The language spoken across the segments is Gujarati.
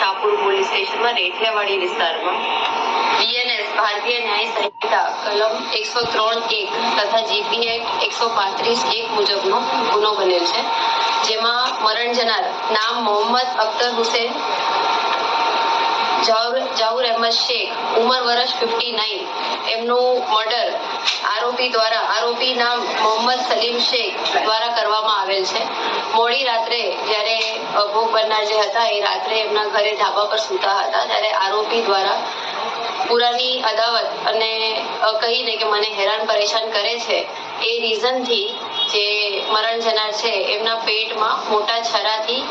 શાહપુર પોલીસ સ્ટેશનમાં રેઠિયાવાડી વિસ્તારમાં બીએનએસ ભારતીય ન્યાય સંહિતા કલમ 103(1) તથા જીપી એક્ટ 135(1) મુજબનો ગુનો બનેલ છે, જેમાં મરણ જનાર નામ મોહમ્મદ અખ્તર હુસેન જાહુર અહેમદ શેખ, ઉંમર વર્ષ 59, એમનું મર્ડર આરોપી નામ મોહમ્મદ સલીમ શેખ દ્વારા કરવામાં આવેલ છે। મોડી રાત્રે જ્યારે ભોગ બનનાર જે હતા એ રાત્રે એમના ઘરે ધાબા પર સૂતા હતા, ત્યારે આરોપી દ્વારા પુરાની અદાવત અને કહીને કે મને હેરાન પરેશાન કરે છે એ રીઝનથી જે મરણ જનાર છે એમના પેટમાં મોટા છરાથી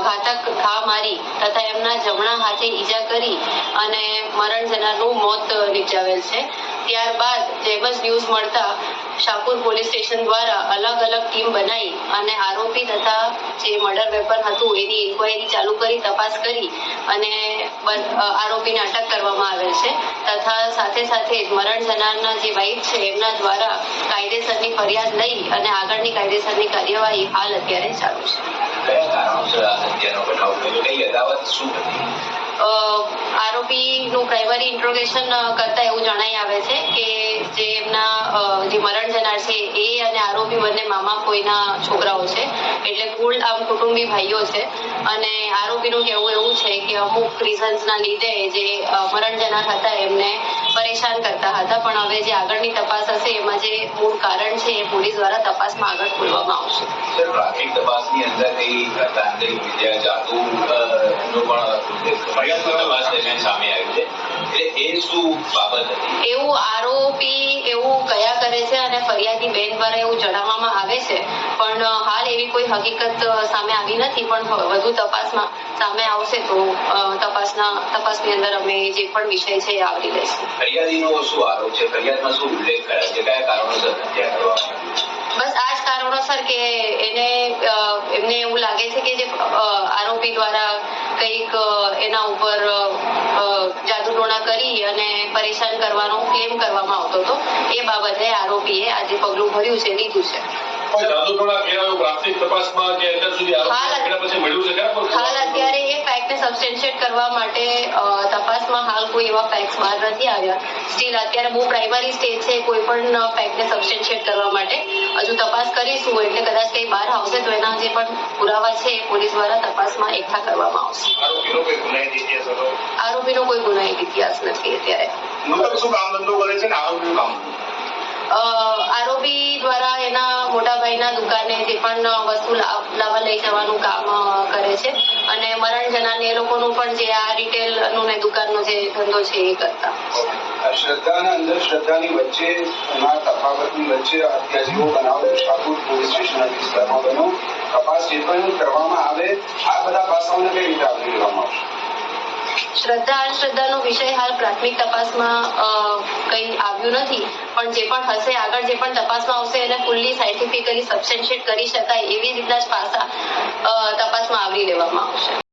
ઘાતક ઘા મારી તથા એમના જમણા હાથે ઈજા કરી અને મરણ જનારનું મોત નિપજાવેલ છે। ત્યારબાદ જેમ જ ન્યૂઝ મળતા શાહપુર પોલીસ સ્ટેશન દ્વારા અલગ અલગ ટીમ બનાવી અને આરોપી તથા જે મર્ડર વેપન હતું એની ઇન્કવાયરી ચાલુ કરી તપાસ કરી અને આરોપીને અટક કરવામાં આવેલ છે તથા સાથે સાથે મરણ જનારના જે વાઇફ છે એમના દ્વારા કાયદેસરની ફરિયાદ લઈ અને આગળની કાયદેસરની કાર્યવાહી હાલ અત્યારે ચાલુ છે। આરોપીનું પ્રાઇમરી ઇન્ટ્રોગેશન કરતા એવું જણાઈ આવે છે કે જે એમના જે મરણ જનાર છે એ અને આરોપી બંને મામા કોઈના છોકરાઓ છે, એટલે કુલ આમ કુટુંબી ભાઈઓ છે અને આરોપીનું કહેવું એવું છે કે અમુક રીઝન્સના લીધે જે મરણ જનાર હતા એમને પરેશાન કરતા હતા, પણ હવે જે આગળની તપાસ હશે એમાં જે મૂળ કારણ છે એ પોલીસ દ્વારા તપાસમાં આગળ ખોલવામાં આવશે। પ્રાથમિક તપાસની અંદર તાંત્રિક વિદ્યા જાદુ તપાસ દરમિયાન સામે આવ્યું છે, એટલે એ શું બાબત હતી? એવું આરોપી એવું કયા કરે છે અને ફરિયાદી બેન દ્વારા એવું જણાવવામાં આવે છે, પણ હાલ એવી કોઈ હકીકત સામે આવી નથી, પણ વધુ તપાસમાં સામે આવશે તો તપાસની અંદર અમે જે પણ વિષય છે એ આવરી લઈશું। ફરિયાદીનો શું આરોપ છે? ફરિયાદમાં શું ઉલ્લેખ કરાય છે? કયા કારણોસર હત્યા કરવામાં આવી? બસ આ જ કારણોસર કે એમને એવું લાગે છે કે જે આરોપી દ્વારા કંઈક એના ઉપર જાદુ ટોણા કરી અને પરેશાન કરવાનો ક્લેમ કરવામાં આવતો હતો, એ બાબતે આરોપીએ આજે પગલું ભર્યું છે, લીધું છે। હાલ અત્યારે એ ફેક્ટને સબસ્ટેન્શિએટ કરવા માટે તપાસમાં હાલ કોઈ એવા ફેક્ટ્સ બહાર નથી આવ્યા। સ્ટીલ અત્યારે બહુ પ્રાઇમરી સ્ટેજ છે કોઈ પણ ફેક્ટને સબસ્ટેન્શિએટ કરવા માટે, હજુ તપાસ કરીશું એટલે કદાચ કંઈ બહાર આવશે તો એના જે પણ પુરાવા છે એ પોલીસ દ્વારા તપાસમાં એકઠા કરવામાં આવશે। આરોપીનો કોઈ ગુનાહિત ઇતિહાસ નથી અત્યારે। આરોપી દ્વારા એના મોટા ભાઈના દુકાને જે પણ વસ્તુ લાવવા લઈ જવાનું કામ કરે છે અને મરણ જનારને એ લોકોનું પણ જે આ રિટેલનું ને દુકાનનો જે ધંધો છે એ કરતા। શ્રદ્ધા અને અંધશ્રદ્ધાની વચ્ચે તફાવતની વચ્ચે હત્યા જેવો બનાવ શાહપુર પોલીસ સ્ટેશનના વિસ્તારમાં બન્યો। તપાસ જે પણ કરવામાં આવે આ બધા પાસાઓને કઈ રીતે આવરી લેવામાં આવશે? શ્રદ્ધા અંધશ્રદ્ધાનો વિષય હાલ પ્રાથમિક તપાસમાં કંઈ આવ્યું નથી, પણ જે પણ હશે આગળ જે પણ તપાસમાં આવશે એને ફૂલ્લી સાયન્ટિફિકલી સબસ્ટેન્શિએટ કરી શકાય એવી રીતના જ પાસા તપાસમાં આવરી લેવામાં આવશે।